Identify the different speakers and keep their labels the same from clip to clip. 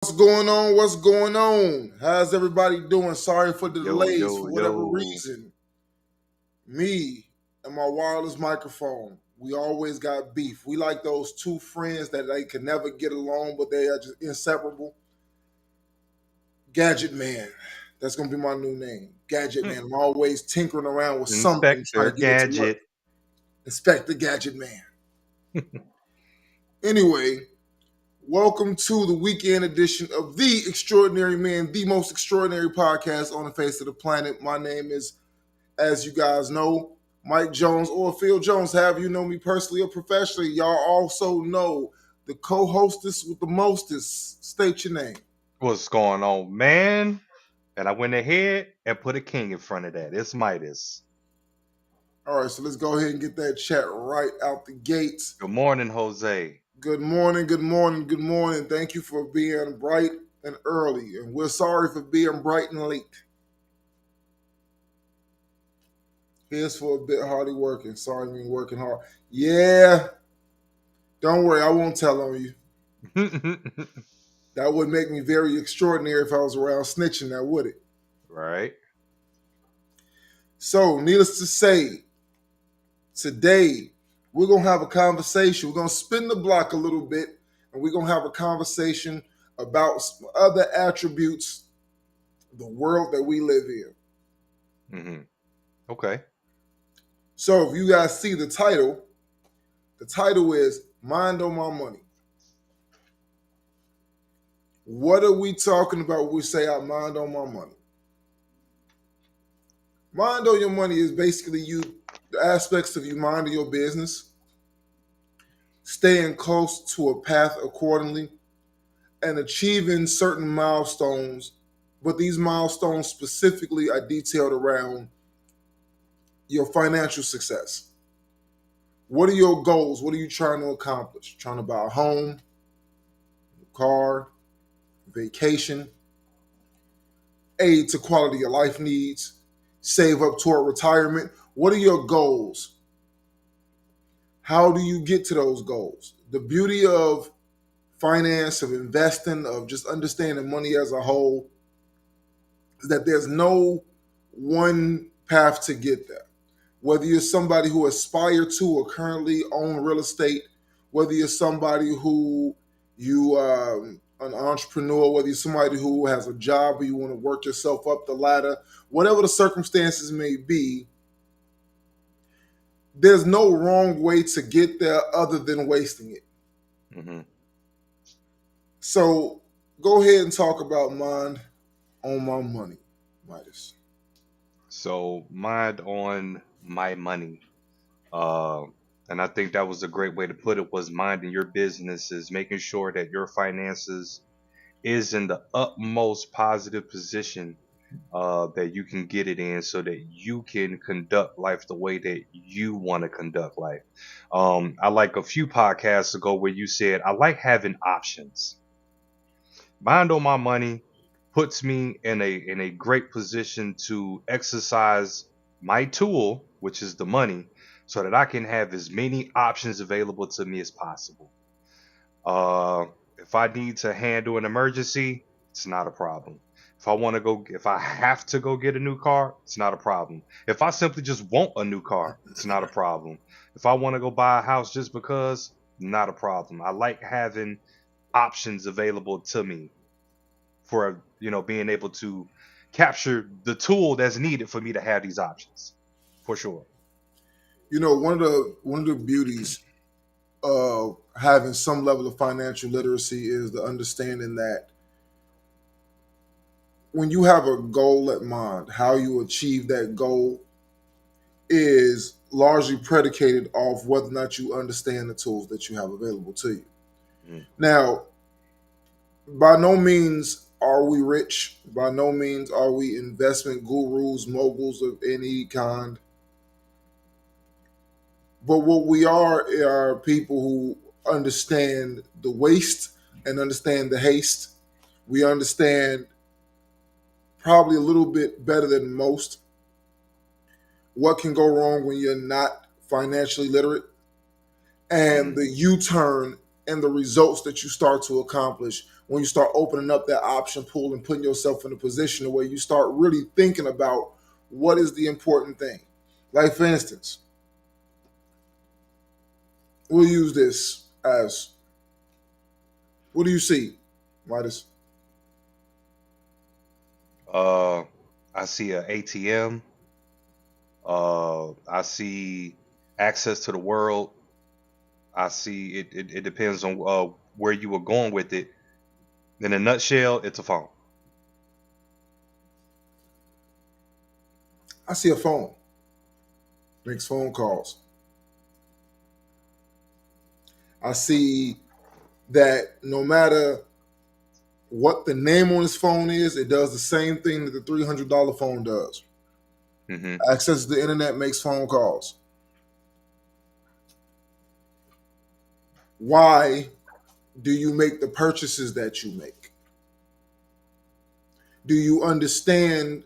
Speaker 1: What's going on? What's going on? How's everybody doing? Sorry for the
Speaker 2: Yo,
Speaker 1: delays
Speaker 2: yo,
Speaker 1: for whatever
Speaker 2: yo.
Speaker 1: reason. Me and my wireless microphone, we always got beef. We like those two friends that they can never get along, but they are just inseparable. Gadget Man. That's gonna be my new name. Gadget
Speaker 2: Hmm.
Speaker 1: Man. I'm always tinkering around with something trying
Speaker 2: Inspector
Speaker 1: to get it to work.
Speaker 2: Gadget.
Speaker 1: Inspect the Gadget Man. Anyway, welcome to the weekend edition of The Extraordinary Man, the most extraordinary podcast on the face of the planet. My name is, as you guys know, Mike Jones or Phil Jones. Have you know me personally or professionally? Y'all also know the co-hostess with the mostest. State your name.
Speaker 2: What's going on, man? And I went ahead and put a king in front of that. It's Midas.
Speaker 1: All right, so let's go ahead and get that chat right out the gates.
Speaker 2: Good morning, Jose.
Speaker 1: Good morning, good morning, good morning. Thank you for being bright and early. And we're sorry for being bright and late. Here's for a bit hardy working. Sorry, I mean working hard. Yeah, don't worry, I won't tell on you. That would make me very extraordinary if I was around snitching, now would it?
Speaker 2: Right.
Speaker 1: So, needless to say, today we're going to have a conversation. We're going to spin the block a little bit and we're going to have a conversation about some other attributes of the world that we live in.
Speaker 2: Okay.
Speaker 1: So, if you guys see the title is Mind on My Money. What are we talking about when we say I mind on my money? Mind on your money is basically the aspects of you minding your business, staying close to a path accordingly, and achieving certain milestones. But these milestones specifically are detailed around your financial success. What are your goals? What are you trying to accomplish? Trying to buy a home, a car, vacation, aid to quality of life needs, save up toward retirement. What are your goals? How do you get to those goals? The beauty of finance, of investing, of just understanding money as a whole is that there's no one path to get there. Whether you're somebody who aspire to or currently own real estate, whether you're somebody who you an entrepreneur, whether you're somebody who has a job or you want to work yourself up the ladder, whatever the circumstances may be, there's no wrong way to get there other than wasting it.
Speaker 2: hmm
Speaker 1: So go ahead and talk about mind on my money, Midas.
Speaker 2: So, mind on my money. Uh, and I think that was a great way to put it was minding your business is making sure that your finances is in the utmost positive position that you can get it in so that you can conduct life the way that you want to conduct life. I like a few podcasts ago where you said, I like having options. Mind on my money puts me in a great position to exercise my tool, which is the money, so that I can have as many options available to me as possible. Uh, if I need to handle an emergency, it's not a problem. If I have to go get a new car, it's not a problem. If I simply just want a new car, it's not a problem. If I want to go buy a house just because, not a problem. I like having options available to me for, being able to capture the tool that's needed for me to have these options. For sure.
Speaker 1: You know, one of the beauties of having some level of financial literacy is the understanding that when you have a goal at mind, how you achieve that goal is largely predicated off whether or not you understand the tools that you have available to you.
Speaker 2: Mhm.
Speaker 1: Now, by no means are we rich. By no means are we investment gurus, moguls of any kind. But what we are people who understand the waste and understand the haste. We understand probably a little bit better than most what can go wrong when you're not financially literate and
Speaker 2: Mhm.
Speaker 1: the U turn and the results that you start to accomplish when you start opening up that option pool and putting yourself in a position where you start really thinking about what is the important thing. Like, for instance, we'll use this as, what do you see, Midas?
Speaker 2: I see a ATM. I see access to the world. I see it depends on where you were going with it. In a nutshell, it's a phone.
Speaker 1: I see a phone, makes phone calls. I see that no matter what the name on his phone is, it does the same thing that the $300 phone does.
Speaker 2: Hmm.
Speaker 1: Access the internet, makes phone calls. Why do you make the purchases that you make? Do you understand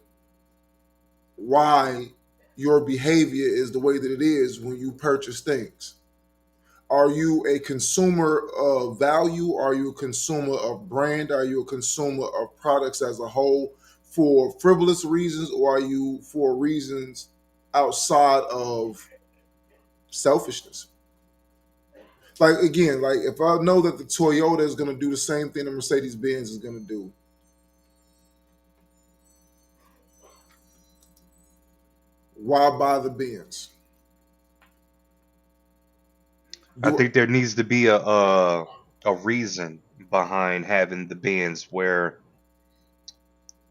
Speaker 1: why your behavior is the way that it is when you purchase things? Are you a consumer of value? Are you a consumer of brand? Are you a consumer of products as a whole for frivolous reasons, or are you for reasons outside of selfishness? Like, again, like if I know that the Toyota is going to do the same thing the Mercedes Benz is going to do, why buy the Benz?
Speaker 2: I
Speaker 1: Do
Speaker 2: think there needs to be a reason behind having the bins where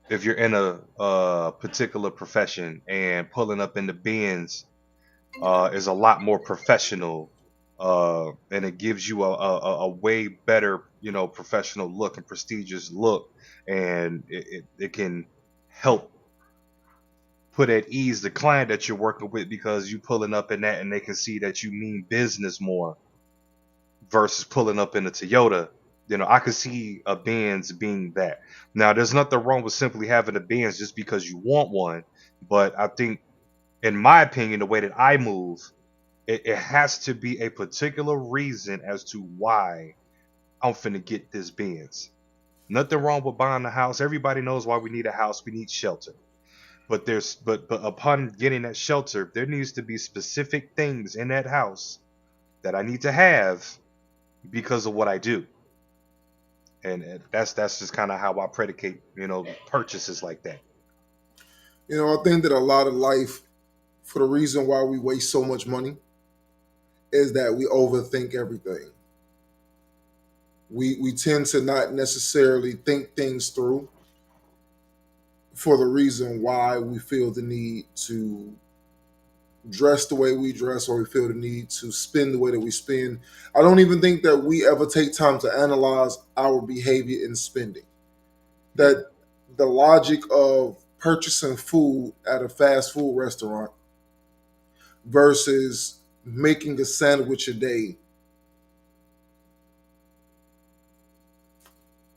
Speaker 2: if you're in a particular profession and pulling up in the bins is a lot more professional, and it gives you a way better, professional look and prestigious look, and it can help put at ease the client that you're working with because you pulling up in that and they can see that you mean business more versus pulling up in a Toyota. I could see a Benz being that. Now, there's nothing wrong with simply having a Benz just because you want one, but I think, in my opinion, the way that I move, it has to be a particular reason as to why I'm finna get this Benz. Nothing wrong with buying a house. Everybody knows why we need a house. We need shelter. But upon getting that shelter, there needs to be specific things in that house that I need to have because of what I do. And that's just kind of how I predicate, purchases like that.
Speaker 1: I think that a lot of life, for the reason why we waste so much money, is that we overthink everything. We tend to not necessarily think things through for the reason why we feel the need to dress the way we dress, or we feel the need to spend the way that we spend. I don't even think that we ever take time to analyze our behavior in spending.
Speaker 2: Mm.
Speaker 1: That the logic of purchasing food at a fast food restaurant versus making a sandwich a day,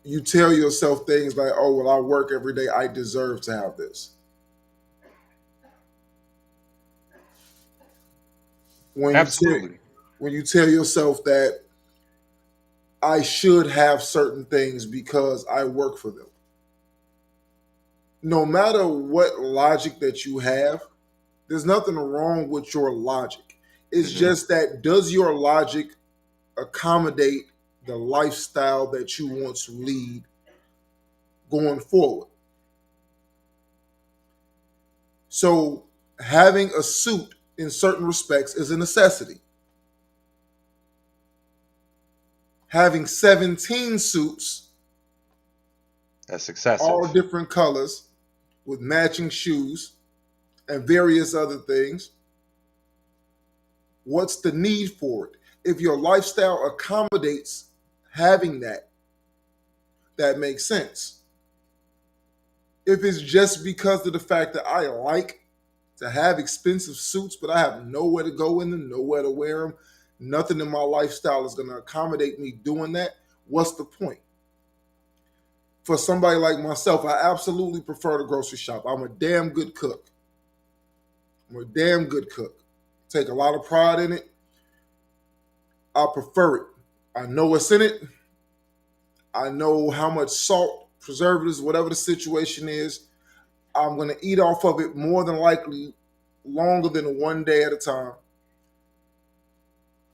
Speaker 1: you tell yourself things like, oh, well, I work every day, I deserve to have this. When you tell,
Speaker 2: Absolutely.
Speaker 1: when you tell yourself that I should have certain things because I work for them. No matter what logic that you have, there's nothing wrong with your logic. It's
Speaker 2: Hmm.
Speaker 1: just that, does your logic accommodate the lifestyle that you want to lead going forward? So, having a suit in certain respects is a necessity. Having 17 suits,
Speaker 2: That's
Speaker 1: all
Speaker 2: excessive.
Speaker 1: different colors, with matching shoes and various other things, what's the need for it? If your lifestyle accommodates having that, that makes sense. If it's just because of the fact that I like to have expensive suits, but I have nowhere to go in them, nowhere to wear them, nothing in my lifestyle is going to accommodate me doing that, what's the point? For somebody like myself, I absolutely prefer the grocery shop. I'm a damn good cook. I'm a damn good cook. Take a lot of pride in it. I prefer it. I know what's in it. I know how much salt, preservatives, whatever the situation is. I'm going to eat off of it more than likely longer than 1 day at a time.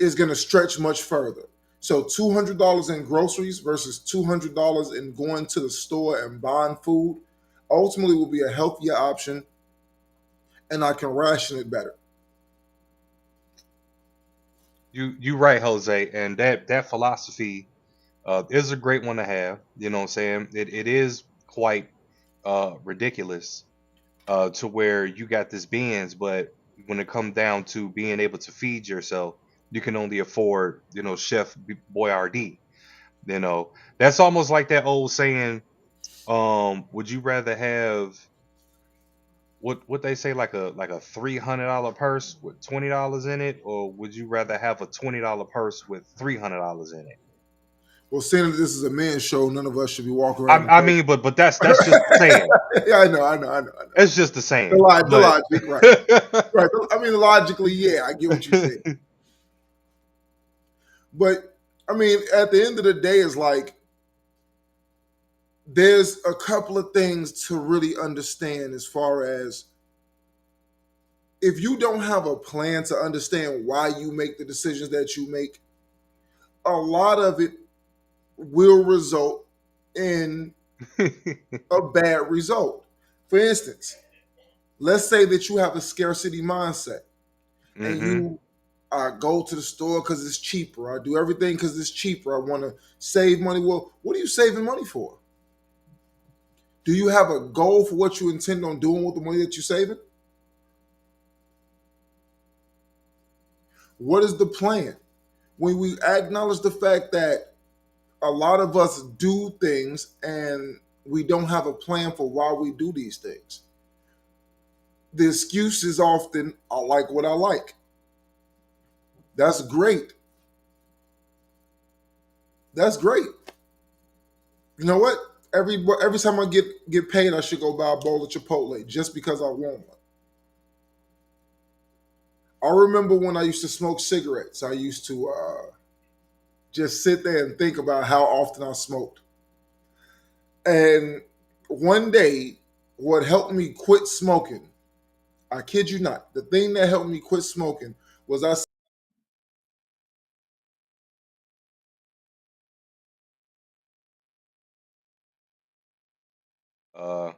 Speaker 1: Is going to stretch much further. So $200 in groceries versus $200 in going to the store and buying food ultimately will be a healthier option, and I can ration it better.
Speaker 2: You right, Jose, and that philosophy is a great one to have. You know what I'm saying? It is quite ridiculous to where you got this beans, but when it comes down to being able to feed yourself, you can only afford, Chef Boyardee. You know, that's almost like that old saying, would you rather have what they say, like a $300 purse with $20 in it, or would you rather have a $20 purse with $300 in it?
Speaker 1: Well, seeing that this is a men's show, none of us should be walking around
Speaker 2: I,
Speaker 1: in
Speaker 2: I mean, but that's just the
Speaker 1: purse.
Speaker 2: saying.
Speaker 1: Yeah, I know.
Speaker 2: It's just the
Speaker 1: The,
Speaker 2: saying.
Speaker 1: the
Speaker 2: But
Speaker 1: logic, right? Right. I mean, logically, yeah, I get what you're saying. But I mean, at the end of the day, it's like there's a couple of things to really understand as far as if you don't have a plan to understand why you make the decisions that you make, a lot of it will result in a bad result. For instance, let's say that you have a scarcity mindset and
Speaker 2: hmm
Speaker 1: you go to the store because it's cheaper. I do everything because it's cheaper. I want to save money. Well, what are you saving money for? Do you have a goal for what you intend on doing with the money that you're saving? What is the plan? When we acknowledge the fact that a lot of us do things and we don't have a plan for why we do these things, the excuse is often, I like what I like. That's great. That's great. You know what? Every time I get paid, I should go buy a bowl of Chipotle just because I want one. I remember when I used to smoke cigarettes. I used to just sit there and think about how often I smoked. And one day, what helped me quit smoking, I kid you not, the thing that helped me quit smoking was
Speaker 2: uh,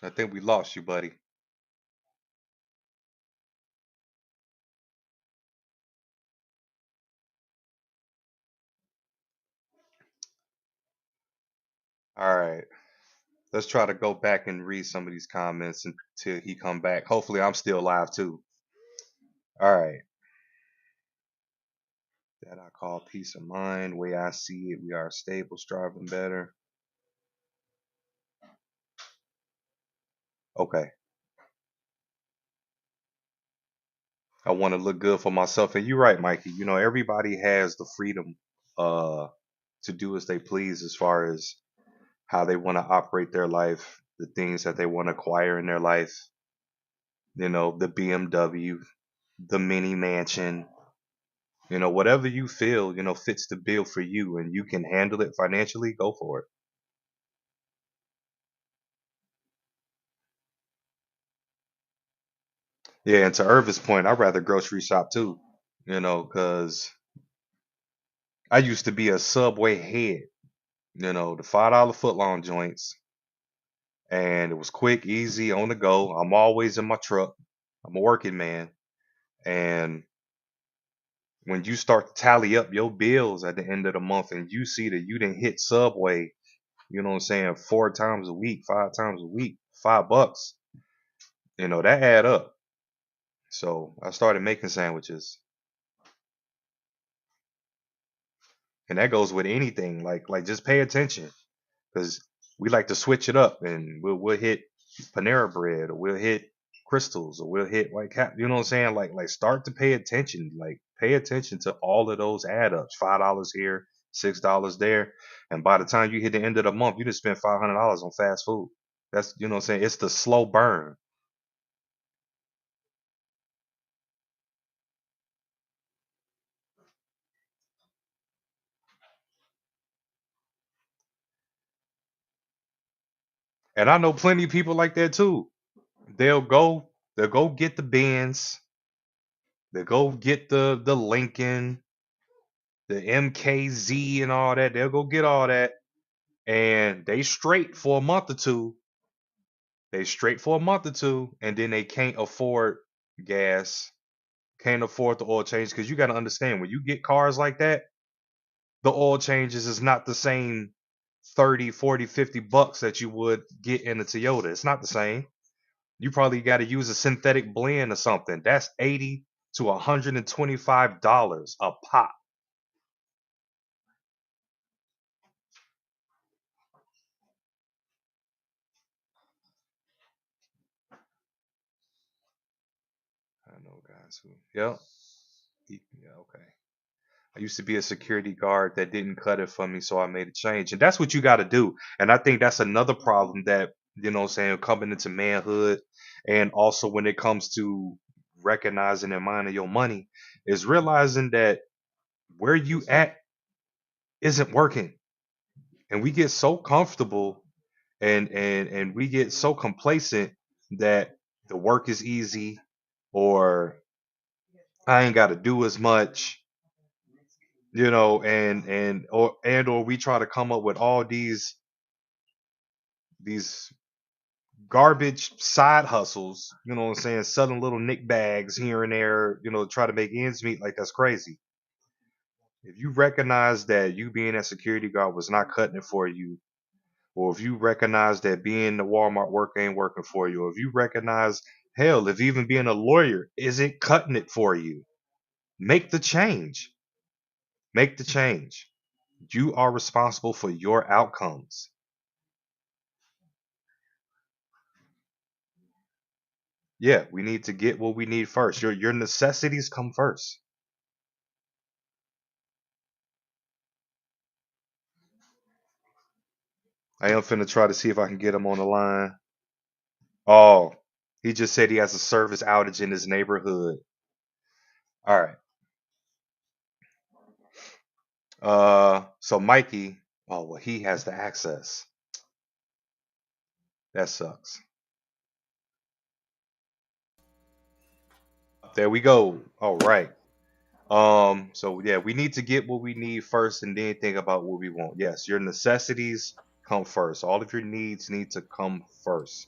Speaker 2: I think we lost you, buddy. All right, let's try to go back and read some of these comments until he come back. Hopefully, I'm still live too. All right, that I call peace of mind. Way I see it, we are stable, striving better. Okay, I want to look good for myself, and you're right, Mikey. Everybody has the freedom uh to do as they please as far as how they want to operate their life, the things that they want to acquire in their life. The BMW, the mini mansion, whatever you feel, fits the bill for you and you can handle it financially, go for it. Yeah, and to Irvin's point, I'd rather grocery shop too, because I used to be a Subway head, the $5 footlong joints, and it was quick, easy, on the go. I'm always in my truck. I'm a working man. And when you start to tally up your bills at the end of the month and you see that you didn't hit Subway, you know what I'm saying, 4 times a week, 5 times a week, $5, that add up. So I started making sandwiches. And that goes with anything. Like just pay attention. Because we like to switch it up and we'll hit Panera bread or we'll hit crystals or we'll hit white cap. You know what I'm saying? Like start to pay attention. Like pay attention to all of those add ups. $5 here, $6 there. And by the time you hit the end of the month, you just spent $500 on fast food. That's, what I'm saying? It's the slow burn. And I know plenty of people like that too. They'll go get the Benz, they'll go get the Lincoln, the MKZ and all that. They'll go get all that, and they straight for a month or two. They straight for a month or two, and then they can't afford gas, can't afford the oil change. Because you got to understand, when you get cars like that, the oil changes is not the same 30, 40, 50 bucks that you would get in a Toyota. It's not the same. You probably got to use a synthetic blend or something. That's 80 to $125 a pop. I know guys who, yep. Yeah, okay. I used to be a security guard that didn't cut it for me, so I made a change. And that's what you got to do. And I think that's another problem that, what I'm saying, coming into manhood, and also when it comes to recognizing and minding your money, is realizing that where you at isn't working. And we get so comfortable, and we get so complacent that the work is easy, or I ain't got to do as much, and or we try to come up with all these garbage side hustles, what I'm saying, selling little nick bags here and there, try to make ends meet. Like, that's crazy. If you recognize that you being a security guard was not cutting it for you, or if you recognize that being the Walmart work ain't working for you, or if you recognize, hell, if even being a lawyer isn't cutting it for you, make the change. Make the change. You are responsible for your outcomes. Yeah, we need to get what we need first. Your necessities come first. I am finna try to see if I can get him on the line. Oh, he just said he has a service outage in his neighborhood. All right. So Mikey, oh well, he has the access. That sucks. There we go. All right. So yeah, we need to get what we need first and then think about what we want. Yes, your necessities come first. All of your needs need to come first.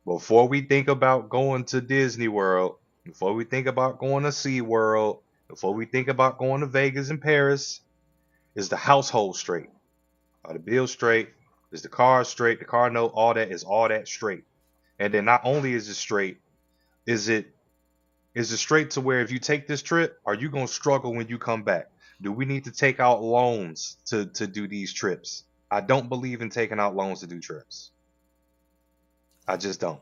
Speaker 2: Before we think about going to Disney World, before we think about going to Sea World, before we think about going to Vegas and Paris, is the household straight? Are the bills straight? Is the car straight? The car note, all that straight? And then not only is it straight, is it is it straight to where if you take this trip, are you gonna struggle when you come back? Do we need to take out loans to do these trips? I don't believe in taking out loans to do trips. I just don't.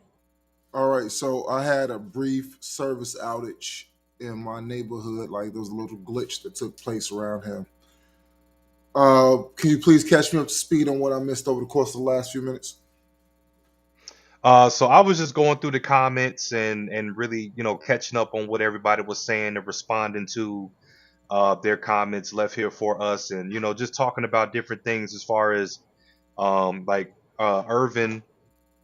Speaker 1: All right, so I had a brief service outage in my neighborhood. Like there was a little glitch that took place around here. Can you please catch me up to speed on what I missed over the course of the last few minutes?
Speaker 2: So I was just going through the comments and really, catching up on what everybody was saying and responding to their comments left here for us, and just talking about different things as far as like Irvin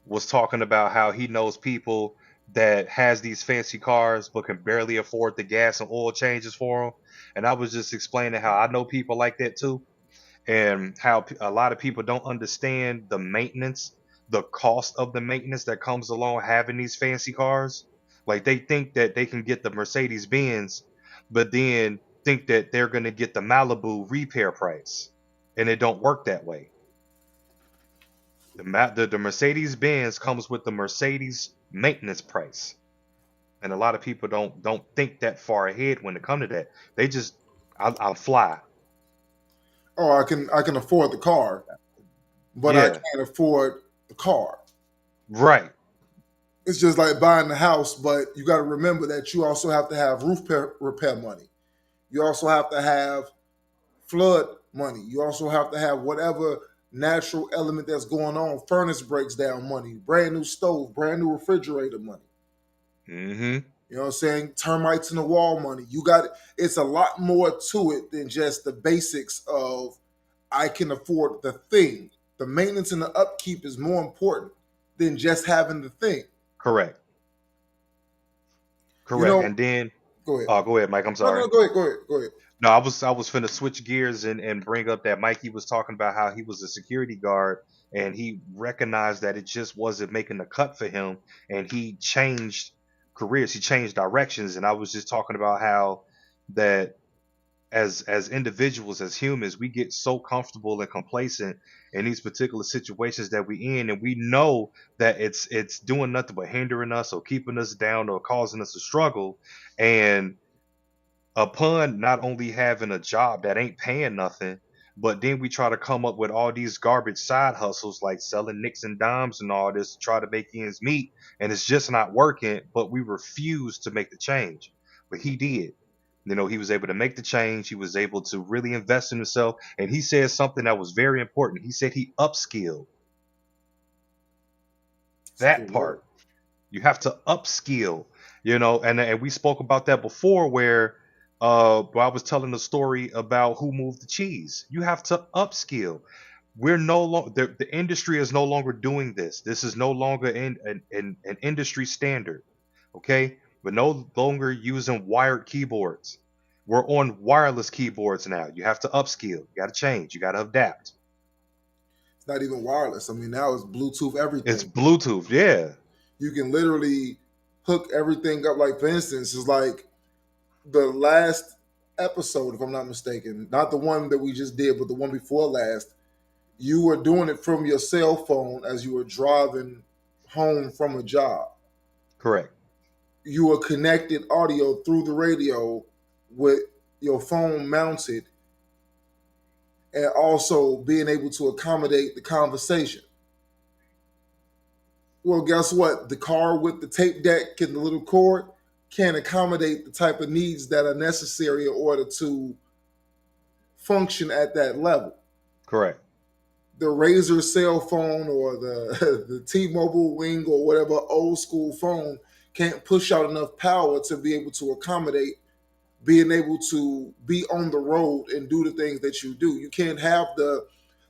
Speaker 2: was talking about how he knows people that has these fancy cars but can barely afford the gas and oil changes for them, and I was just explaining how I know people like that too, and how a lot of people don't understand the maintenance, the cost of the maintenance that comes along having these fancy cars. Like, they think that they can get the Mercedes Benz, but then think that they're going to get the Malibu repair price, and it don't work that way. The Mercedes Benz comes with the Mercedes maintenance price, and a lot of people don't think that far ahead when it comes to that. They just, I'll fly.
Speaker 1: Oh, I can afford the car, but I
Speaker 2: Yeah,
Speaker 1: can't afford the car.
Speaker 2: right.
Speaker 1: It's just like buying the house, but you got to remember that you also have to have repair money. You also have to have flood money. You also have to have whatever natural element that's going on. Furnace breaks down money, brand new stove, brand new refrigerator money.
Speaker 2: Hmm.
Speaker 1: You know what I'm saying? Termites in the wall money. You got it. It's a lot more to it than just the basics of I can afford the thing. The maintenance and the upkeep is more important than just having the thing.
Speaker 2: Correct.
Speaker 1: You
Speaker 2: Correct.
Speaker 1: know,
Speaker 2: And then,
Speaker 1: go ahead.
Speaker 2: oh, go ahead, Mike. I'm
Speaker 1: No,
Speaker 2: sorry.
Speaker 1: no, go ahead, go ahead, go ahead.
Speaker 2: No, I was finna switch gears and bring up that Mikey was talking about how he was a security guard and he recognized that it just wasn't making the cut for him and he changed careers, he changed directions. And I was just talking about how that as individuals, as humans, we get so comfortable and complacent in these particular situations that we in, and we know that it's doing nothing but hindering us or keeping us down or causing us to struggle. And upon not only having a job that ain't paying nothing, but then we try to come up with all these garbage side hustles like selling nicks and dimes and all this to try to make ends meet, and it's just not working. But we refuse to make the change. But he did. You know, he was able to make the change. He was able to really invest in himself, and he said something that was very important. He said he upskilled.
Speaker 1: It's a
Speaker 2: That
Speaker 1: good word.
Speaker 2: part. You have to upskill, and we spoke about that before where I was telling the story about who moved the cheese. You have to upskill. We're no longer the industry is no longer doing this. This is no longer in an industry standard. Okay? We're no longer using wired keyboards. We're on wireless keyboards now. You have to upskill. You got to change. You got to adapt.
Speaker 1: It's not even wireless. I mean, now it's Bluetooth
Speaker 2: It's
Speaker 1: everything.
Speaker 2: Bluetooth. Yeah.
Speaker 1: You can literally hook everything up. Like, for instance, it's like the last episode, if I'm not mistaken, not the one that we just did, but the one before last, you were doing it from your cell phone as you were driving home from a job.
Speaker 2: Correct.
Speaker 1: You were connected audio through the radio with your phone mounted and also being able to accommodate the conversation. Well, guess what? The car with the tape deck and the little cord can accommodate the type of needs that are necessary in order to function at that level.
Speaker 2: Correct.
Speaker 1: The Razor cell phone or the T-Mobile Wing or whatever old school phone can't push out enough power to be able to accommodate being able to be on the road and do the things that you do. You can't have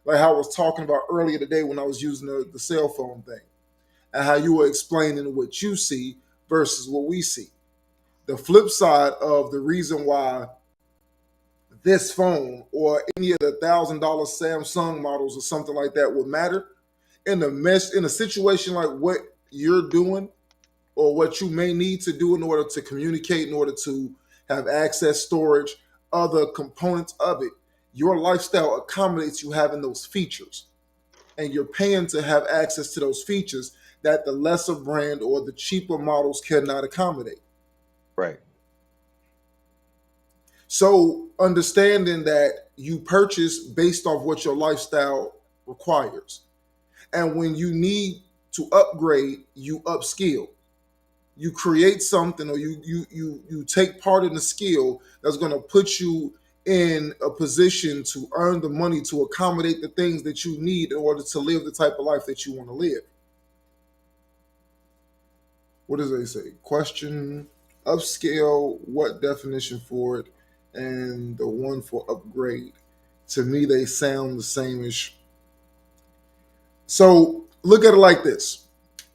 Speaker 1: like how I was talking about earlier today when I was using the cell phone thing and how you were explaining what you see versus what we see. The flip side of the reason why this phone or any of the $1,000 Samsung models or something like that would matter in a situation like what you're doing or what you may need to do in order to communicate, in order to have access, storage, other components of it. Your lifestyle accommodates you having those features, and you're paying to have access to those features that the lesser brand or the cheaper models cannot accommodate.
Speaker 2: Right.
Speaker 1: So, understanding that you purchase based off what your lifestyle requires. And when you need to upgrade, you upskill. You create something or you take part in a skill that's going to put you in a position to earn the money to accommodate the things that you need in order to live the type of life that you want to live. What does they say? Question, upscale, what definition for it, and the one for upgrade. To me, they sound the same ish. So look at it like this,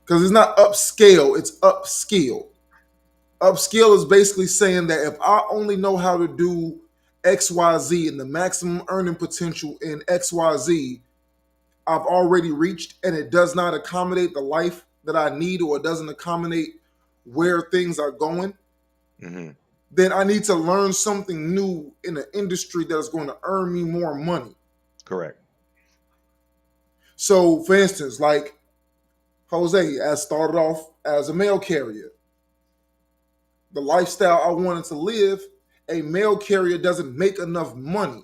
Speaker 1: because it's not upscale, it's upskill. Upskill is basically saying that if I only know how to do XYZ and the maximum earning potential in XYZ, I've already reached and it does not accommodate the life that I need or it doesn't accommodate where things are going,
Speaker 2: Hmm.
Speaker 1: then I need to learn something new in an industry that is going to earn me more money.
Speaker 2: Correct.
Speaker 1: So, for instance, like Jose, I started off as a mail carrier. The lifestyle I wanted to live, a mail carrier doesn't make enough money.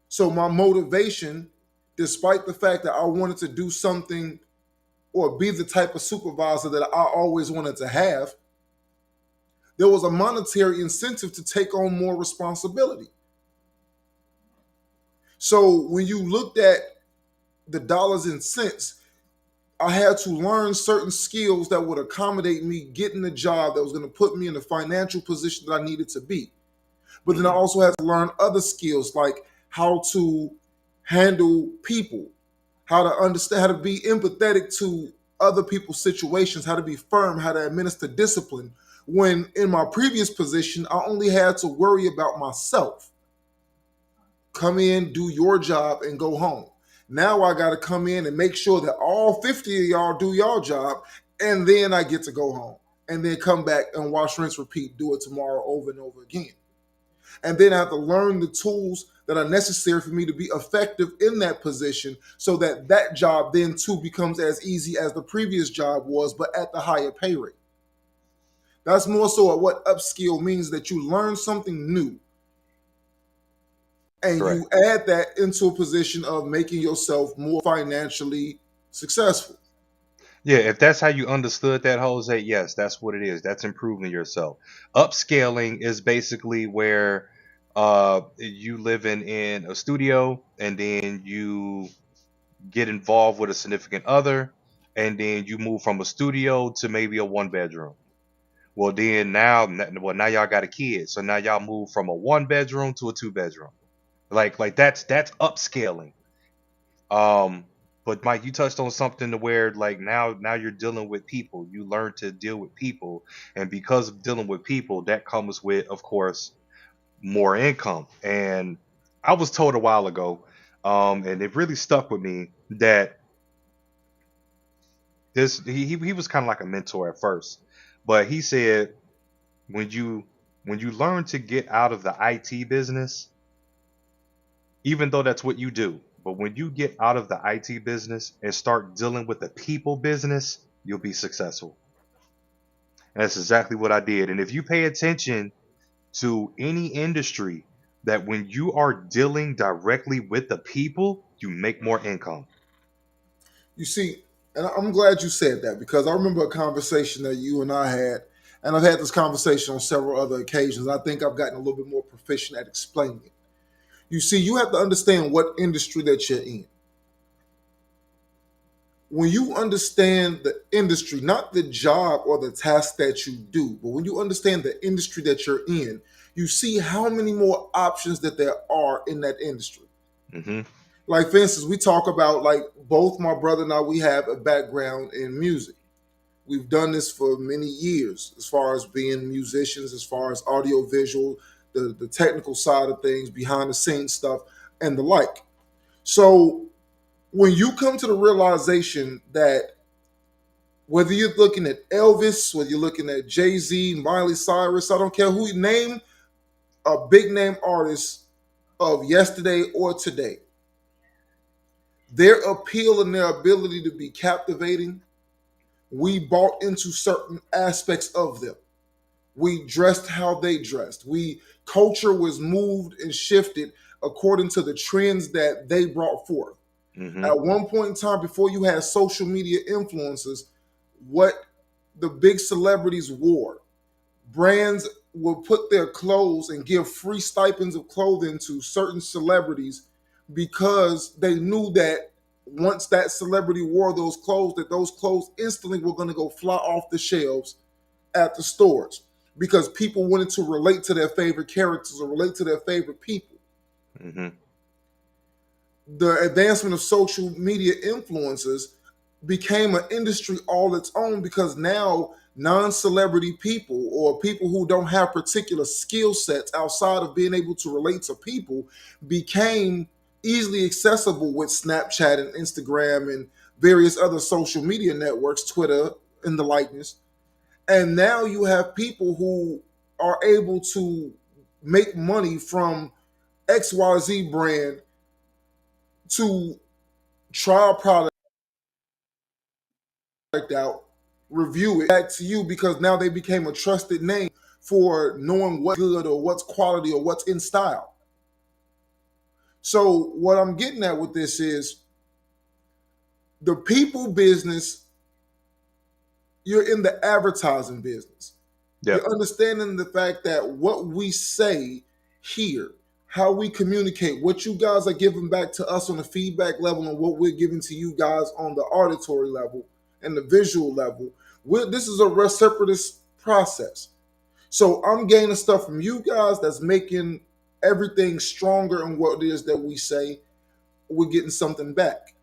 Speaker 1: So, my motivation, despite the fact that I wanted to do something or be the type of supervisor that I always wanted to have, there was a monetary incentive to take on more responsibility. So when you looked at the dollars and cents, I had to learn certain skills that would accommodate me getting a job that was going to put me in the financial position that I needed to be. But then I
Speaker 2: Hmm.
Speaker 1: also had to learn other skills like how to handle people, how to understand, how to be empathetic to other people's situations, how to be firm, how to administer discipline. When in my previous position, I only had to worry about myself. Come in, do your job, and go home. Now I got to come in and make sure that all 50 of y'all do your job, and then I get to go home. And then come back and wash, rinse, repeat, do it tomorrow over and over again. And then I have to learn the tools that are necessary for me to be effective in that position so that that job then too becomes as easy as the previous job was, but at the higher pay rate. That's more so what upskill means, that you learn something new and
Speaker 2: Correct.
Speaker 1: you add that into a position of making yourself more financially successful.
Speaker 2: Yeah, if that's how you understood that, Jose, yes, that's what it is. That's improving yourself. Upscaling is basically where you living in a studio and then you get involved with a significant other and then you move from a studio to maybe a one bedroom. Well, then now y'all got a kid, so now y'all move from a one bedroom to a two bedroom. Like that's upscaling. Um, but Mike, you touched on something to where like now you're dealing with people. You learn to deal with people, and because of dealing with people, that comes with, of course, more income. And I was told a while ago, and it really stuck with me that he was kind of like a mentor at first, but he said when you when you learn to get out of the IT business, even though that's what you do. But when you get out of the IT business and start dealing with the people business, you'll be successful. And that's exactly what I did. And if you pay attention to any industry, that when you are dealing directly with the people, you make more income.
Speaker 1: You see, and I'm glad you said that because I remember a conversation that you and I had, and I've had this conversation on several other occasions. I think I've gotten a little bit more proficient at explaining it. You see, you have to understand what industry that you're in. When you understand the industry, not the job or the task that you do, but when you understand the industry that you're in, you see how many more options that there are in that industry.
Speaker 2: Hmm.
Speaker 1: Like, for instance, we talk about, like, both my brother and I, we have a background in music. We've done this for many years as far as being musicians, as far as audio visual, the technical side of things, behind the scenes stuff, and the like. So when you come to the realization that whether you're looking at Elvis, whether you're looking at Jay-Z, Miley Cyrus, I don't care who you name, a big name artist of yesterday or today, their appeal and their ability to be captivating, we bought into certain aspects of them. We dressed how they dressed. We culture was moved and shifted according to the trends that they brought forth.
Speaker 2: Hmm.
Speaker 1: At one point in time, before you had social media influencers, what the big celebrities wore, brands would put their clothes and give free stipends of clothing to certain celebrities because they knew that once that celebrity wore that those clothes instantly were going to go fly off the shelves at the stores because people wanted to relate to their favorite characters or relate to their favorite people.
Speaker 2: Hmm.
Speaker 1: The advancement of social media influencers became an industry all its own because now non-celebrity people or people who don't have particular skill sets outside of being able to relate to people became easily accessible with Snapchat and Instagram and various other social media networks, Twitter and the likeness. And now you have people who are able to make money from XYZ brand to try a product out, review it back to you because now they became a trusted name for knowing what's good or what's quality or what's in style. So what I'm getting at with this is the people business, you're in the advertising business.
Speaker 2: Yep.
Speaker 1: You're understanding the fact that what we say here, how we communicate, what you guys are giving back to us on the feedback level and what we're giving to you guys on the auditory level and the visual level, this is a reciprocous process. So I'm gaining stuff from you guys that's making everything stronger in what it is that we say. we're getting something back.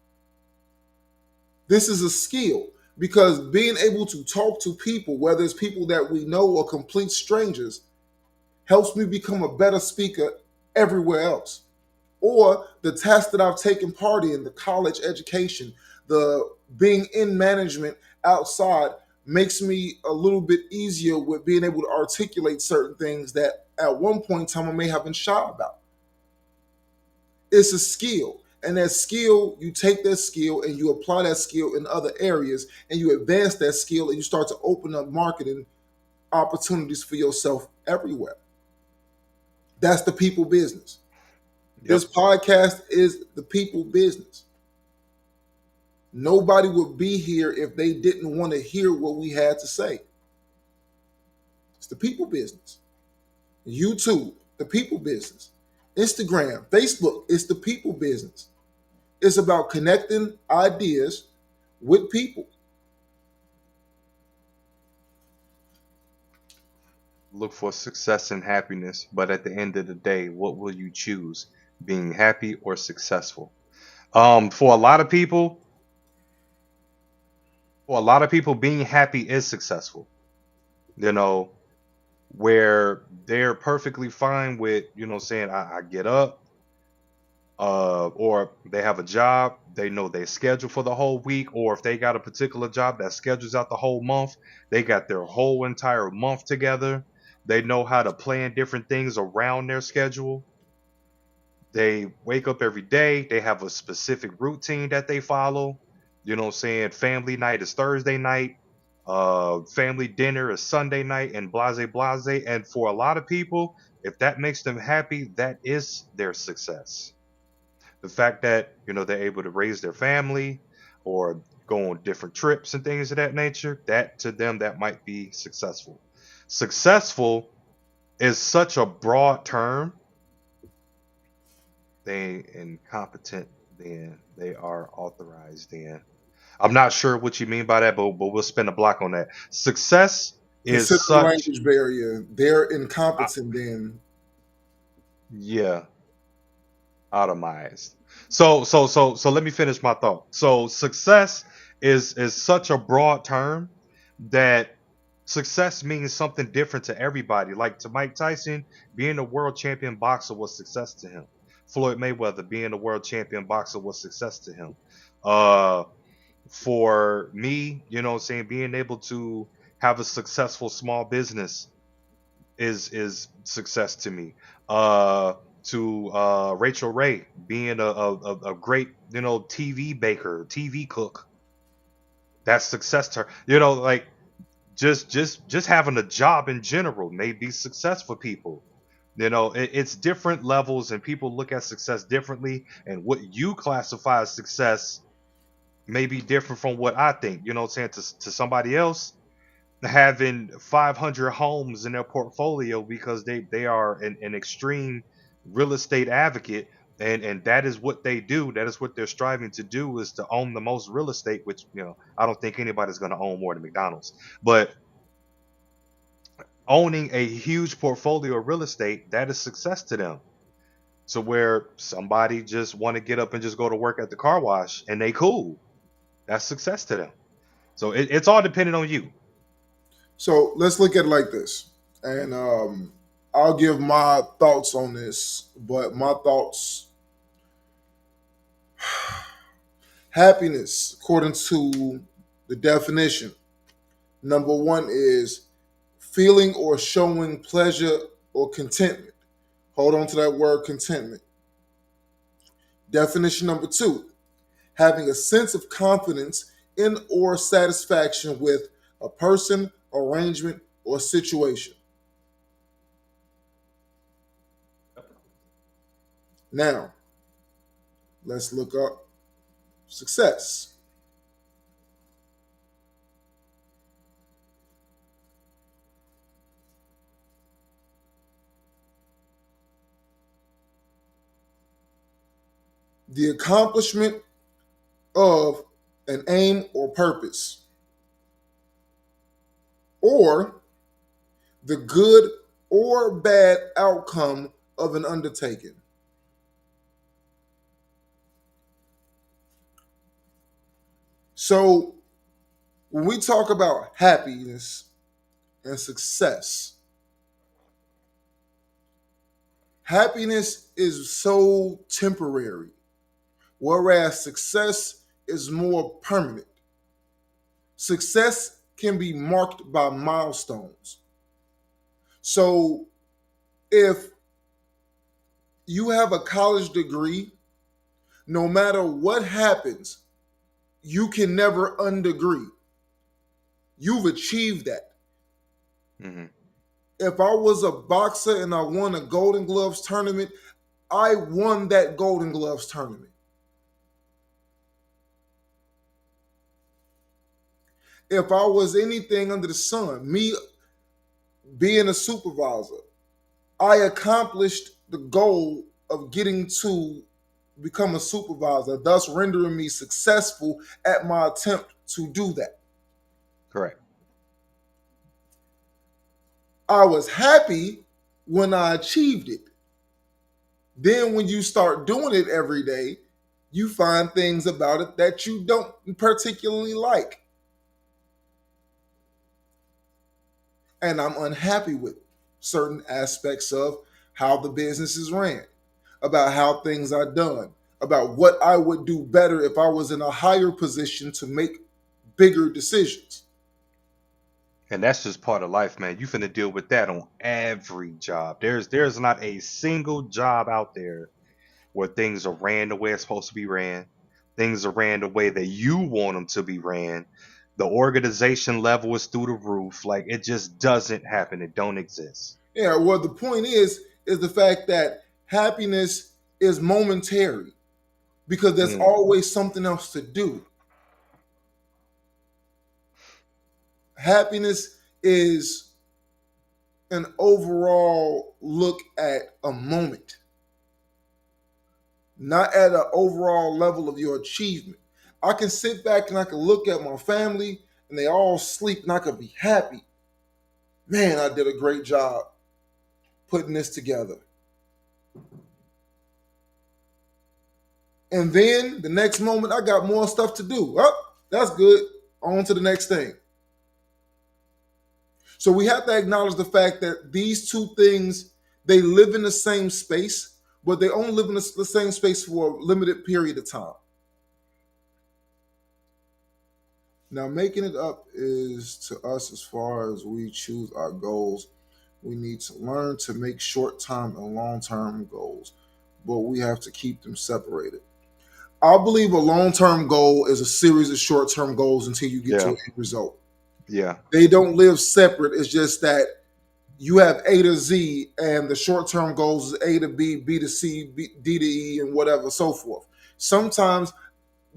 Speaker 1: This is a skill because being able to talk to people, whether it's people that we know or complete strangers, helps me become a better speaker everywhere else. Or the tasks that I've taken part in, the college education, the being in management outside makes me a little bit easier with being able to articulate certain things that at one point in time I may have been shy about. It's a skill. And that skill, you take that skill and you apply that skill in other areas and you advance that skill and you start to open up marketing opportunities for yourself everywhere. That's the people business. This
Speaker 2: Yep.
Speaker 1: podcast is the people business. Nobody would be here if they didn't want to hear what we had to say. It's the people business. YouTube, the people business. Instagram, Facebook, it's the people business. It's about connecting ideas with people.
Speaker 2: Look for success and happiness, but at the end of the day, what will you choose? Being happy or successful? For a lot of people, being happy is successful. You know, where they're perfectly fine with, saying I get up, or they have a job, they know their schedule for the whole week, or if they got a particular job that schedules out the whole month, they got their whole entire month together. They know how to plan different things around their schedule. They wake up every day, they have a specific routine that they follow. Family night is Thursday night, family dinner is Sunday night, and blase blase. And for a lot of people, if that makes them happy, that is their success. The fact that they're able to raise their family or go on different trips and things of that nature, that to them that might be successful. Successful is such a broad term. They incompetent, then they are authorized, then I'm not sure what you mean by that, but we'll spend a block on that. Success is
Speaker 1: Consider the
Speaker 2: such.
Speaker 1: language barrier. They're
Speaker 2: uh,
Speaker 1: incompetent then.
Speaker 2: yeah, automized. So let me finish my thought. So success is such a broad term that success means something different to everybody. Like to Mike Tyson, being a world champion boxer was success to him. Floyd Mayweather being a world champion boxer was success to him. Uh for me, being able to have a successful small business is success to me. Uh, to Rachel Ray being a great TV baker, TV cook, that's success to her. Like just having a job in general may be success for people. It's different levels and people look at success differently, and what you classify as success may be different from what I think. You know what I'm saying? To somebody else, having 500 homes in their portfolio because they are an extreme real estate advocate, and that is what they do. That is what they're striving to do, is to own the most real estate, which I don't think anybody's going to own more than McDonald's. But owning a huge portfolio of real estate, that is success to them. So where somebody just want to get up and just go to work at the car wash and they cool, that's success to them. So it's all dependent on you.
Speaker 1: So let's look at it like this. And I'll give my thoughts on this, but my thoughts, happiness, according to the definition, number one is feeling or showing pleasure or contentment. Hold on to that word contentment. Definition number two, having a sense of confidence in or satisfaction with a person, arrangement, or situation. Now, let's look up success. The accomplishment of an aim or purpose, or the good or bad outcome of an undertaking. So when we talk about happiness and success, happiness is so temporary, whereas success is more permanent. Success can be marked by milestones. So if you have a college degree, no matter what happens, you can never undegree. You've achieved that.
Speaker 2: Hmm.
Speaker 1: If I was a boxer and I won a Golden Gloves tournament, I won that Golden Gloves tournament. If I was anything under the sun, me being a supervisor, I accomplished the goal of getting to become a supervisor, thus rendering me successful at my attempt to do that.
Speaker 2: Correct.
Speaker 1: I was happy when I achieved it. Then, when you start doing it every day, you find things about it that you don't particularly like. And I'm unhappy with certain aspects of how the business is ran, about how things are done, about what I would do better if I was in a higher position to make bigger decisions.
Speaker 2: And that's just part of life, man. You finna deal with that on every job. There's not a single job out there where things are ran the way it's supposed to be ran. Things are ran the way that you want them to be ran. The organization level is through the roof. Like it just doesn't happen. It don't exist.
Speaker 1: Yeah, well, the point is the fact that happiness is momentary because there's
Speaker 2: Mm,
Speaker 1: always something else to do. Happiness is an overall look at a moment, not at an overall level of your achievement. I can sit back and I can look at my family and they all sleep and I can be happy. Man, I did a great job putting this together. And then the next moment, I got more stuff to do. Oh, that's good. On to the next thing. So we have to acknowledge the fact that these two things, they live in the same space, but they only live in the same space for a limited period of time. Now, making it up is to us as far as we choose our goals. We need to learn to make short term and long term goals, but we have to keep them separated. I believe a long term goal is a series of short term goals until you get to
Speaker 2: yeah,
Speaker 1: a result.
Speaker 2: yeah,
Speaker 1: They don't live separate. It's just that you have A to Z, and the short term goals is A to B, B to C, D to E, and whatever, so forth. Sometimes,